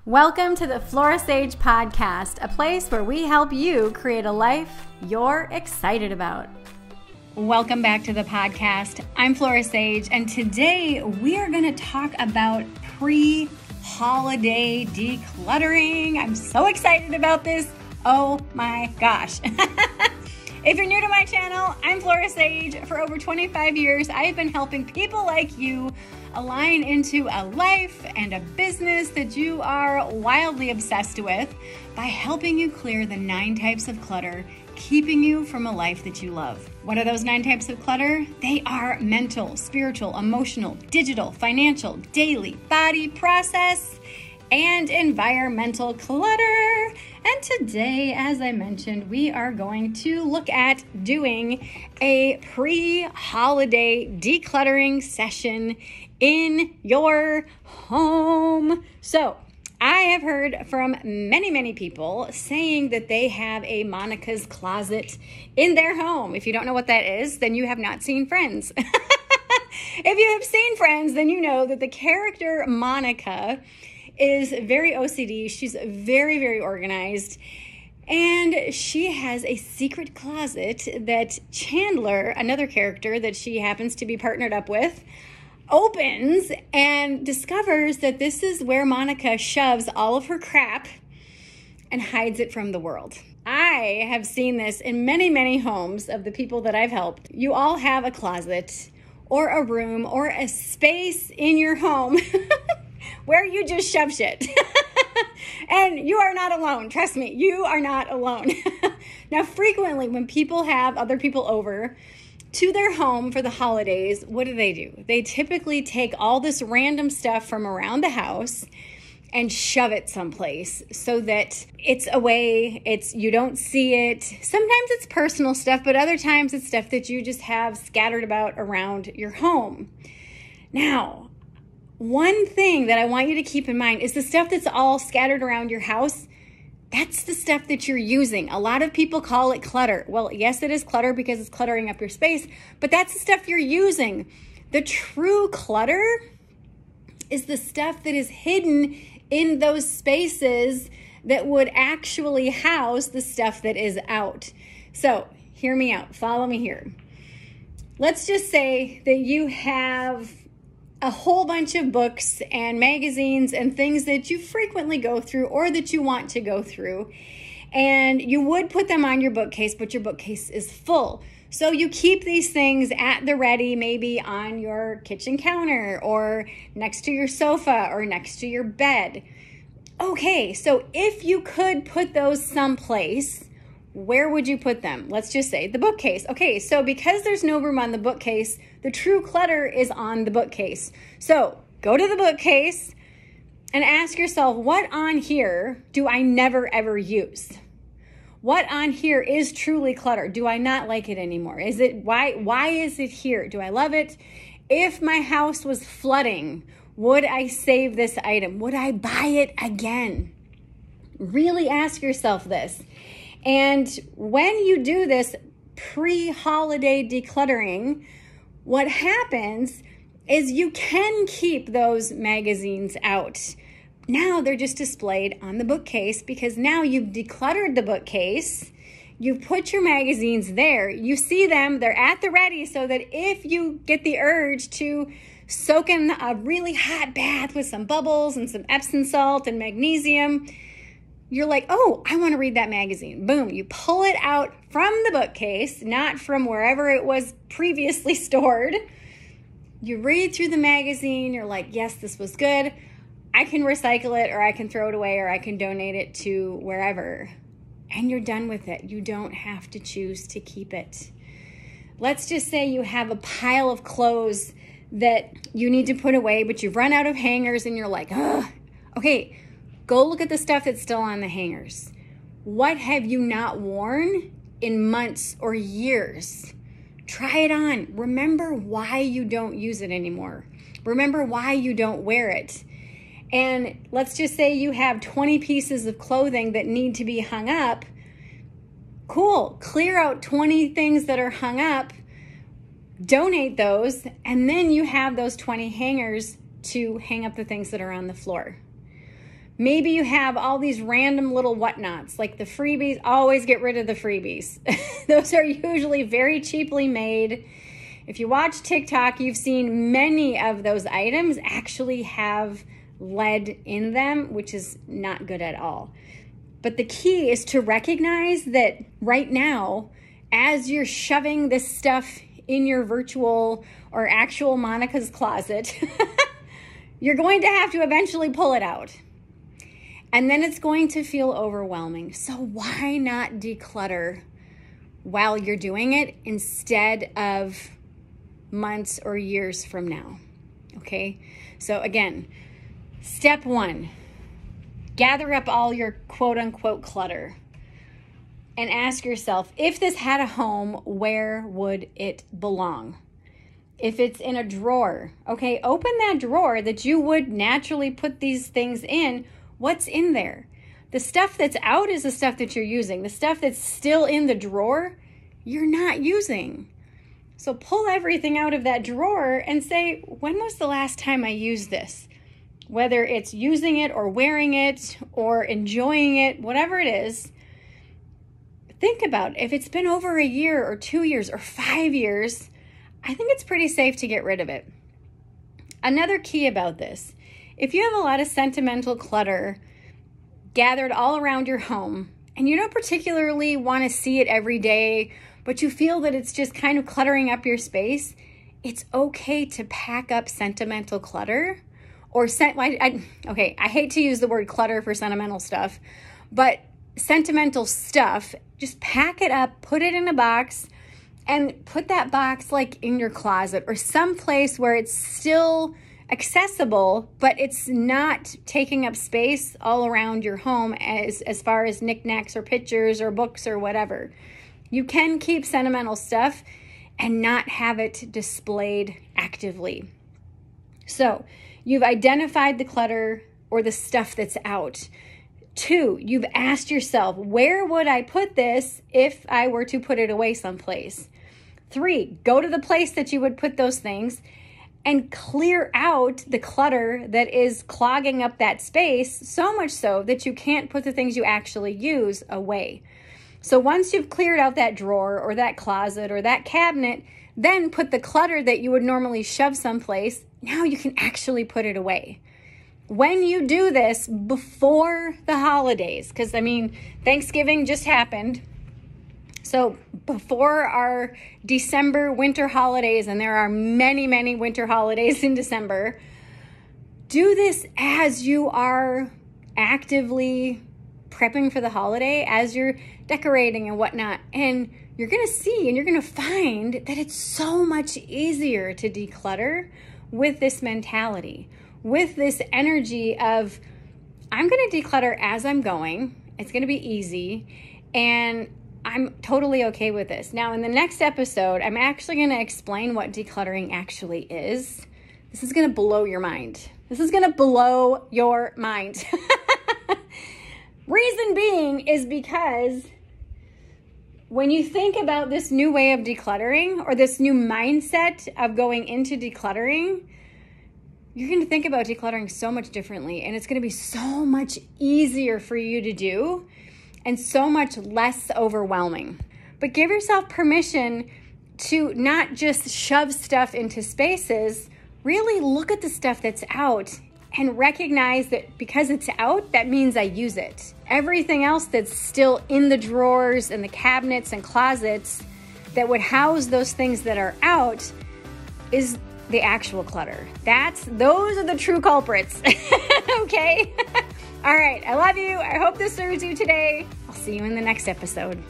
Welcome to the Flora podcast, a place where we help you create a life you're excited about. Welcome back to the podcast. I'm Flora Sage, and today we are going to talk about pre-holiday decluttering. I'm so excited about this. Oh my gosh. If you're new to my channel, I'm Flora Sage. For over 25 years, I've been helping people like you align into a life and a business that you are wildly obsessed with by helping you clear the 9 types of clutter, keeping you from a life that you love. What are those 9 types of clutter? They are mental, spiritual, emotional, digital, financial, daily, body, process, and environmental clutter. And today, as I mentioned, we are going to look at doing a pre-holiday decluttering session in your home. So I have heard from many people saying that they have a Monica's closet in their home. If you don't know what that is, then you have not seen Friends. If you have seen Friends, then you know that the character Monica is very OCD. She's very organized. And she has a secret closet that Chandler, another character that she happens to be partnered up with, opens and discovers that this is where Monica shoves all of her crap and hides it from the world. I have seen this in many homes of the people that I've helped. You all have a closet or a room or a space in your home where you just shove shit. And you are not alone. Trust me, you are not alone. Now, frequently when people have other people over to their home for the holidays, what do? They typically take all this random stuff from around the house and shove it someplace so that it's away, you don't see it. Sometimes it's personal stuff, but other times it's stuff that you just have scattered about around your home. Now, one thing that I want you to keep in mind is the stuff that's all scattered around your house. That's the stuff that you're using. A lot of people call it clutter. Well, yes, it is clutter because it's cluttering up your space, but that's the stuff you're using. The true clutter is the stuff that is hidden in those spaces that would actually house the stuff that is out. So hear me out. Follow me here. Let's just say that you have a whole bunch of books and magazines and things that you frequently go through or that you want to go through. And you would put them on your bookcase, but your bookcase is full. So you keep these things at the ready, maybe on your kitchen counter or next to your sofa or next to your bed. Okay, so if you could put those someplace, where would you put them? Let's just say the bookcase. Okay, so because there's no room on the bookcase, the true clutter is on the bookcase. So go to the bookcase and ask yourself, what on here do I never ever use? What on here is truly clutter? Do I not like it anymore? Why is it here? Do I love it? If my house was flooding, would I save this item? Would I buy it again? Really ask yourself this. And when you do this pre-holiday decluttering, what happens is you can keep those magazines out. Now they're just displayed on the bookcase because now you've decluttered the bookcase. You've put your magazines there. You see them, they're at the ready so that if you get the urge to soak in a really hot bath with some bubbles and some Epsom salt and magnesium, you're like, oh, I want to read that magazine. Boom, you pull it out from the bookcase, not from wherever it was previously stored. You read through the magazine, you're like, yes, this was good. I can recycle it, or I can throw it away, or I can donate it to wherever. And you're done with it. You don't have to choose to keep it. Let's just say you have a pile of clothes that you need to put away, but you've run out of hangers and you're like, ugh. Okay, go look at the stuff that's still on the hangers. What have you not worn in months or years? Try it on. Remember why you don't use it anymore. Remember why you don't wear it. And let's just say you have 20 pieces of clothing that need to be hung up. Cool. Clear out 20 things that are hung up, donate those, and then you have those 20 hangers to hang up the things that are on the floor. Maybe you have all these random little whatnots, like the freebies. Always get rid of the freebies. Those are usually very cheaply made. If you watch TikTok, you've seen many of those items actually have lead in them, which is not good at all. But the key is to recognize that right now, as you're shoving this stuff in your virtual or actual Monica's closet, you're going to have to eventually pull it out. And then it's going to feel overwhelming. So why not declutter while you're doing it instead of months or years from now? Okay, so again, step one, gather up all your quote unquote clutter and ask yourself, if this had a home, where would it belong? If it's in a drawer, okay, open that drawer that you would naturally put these things in. What's in there? The stuff that's out is the stuff that you're using. The stuff that's still in the drawer, you're not using. So pull everything out of that drawer and say, when was the last time I used this? Whether it's using it or wearing it or enjoying it, whatever it is, think about if it's been over a year or 2 years or 5 years, I think it's pretty safe to get rid of it. Another key about this, if you have a lot of sentimental clutter gathered all around your home and you don't particularly want to see it every day, but you feel that it's just kind of cluttering up your space, it's okay to pack up sentimental clutter or I hate to use the word clutter for sentimental stuff, but sentimental stuff, just pack it up, put it in a box, and put that box like in your closet or someplace where it's still accessible, but it's not taking up space all around your home as far as knickknacks or pictures or books or whatever. You can keep sentimental stuff and not have it displayed actively. So you've identified the clutter or the stuff that's out. 2, you've asked yourself, where would I put this if I were to put it away someplace? 3, go to the place that you would put those things and clear out the clutter that is clogging up that space, so much so that you can't put the things you actually use away. So once you've cleared out that drawer or that closet or that cabinet, then put the clutter that you would normally shove someplace, now you can actually put it away. When you do this before the holidays, because I mean, Thanksgiving just happened, so before our December winter holidays, and there are many, many winter holidays in December, do this as you are actively prepping for the holiday, as you're decorating and whatnot. And you're going to see and you're going to find that it's so much easier to declutter with this mentality, with this energy of, I'm going to declutter as I'm going. It's going to be easy. And I'm totally okay with this. Now, in the next episode, I'm actually going to explain what decluttering actually is. This is going to blow your mind. This is going to blow your mind. Reason being is because when you think about this new way of decluttering or this new mindset of going into decluttering, you're going to think about decluttering so much differently, and it's going to be so much easier for you to do and so much less overwhelming. But give yourself permission to not just shove stuff into spaces, really look at the stuff that's out and recognize that because it's out, that means I use it. Everything else that's still in the drawers and the cabinets and closets that would house those things that are out is the actual clutter. Those are the true culprits. Okay? All right, I love you. I hope this serves you today. I'll see you in the next episode.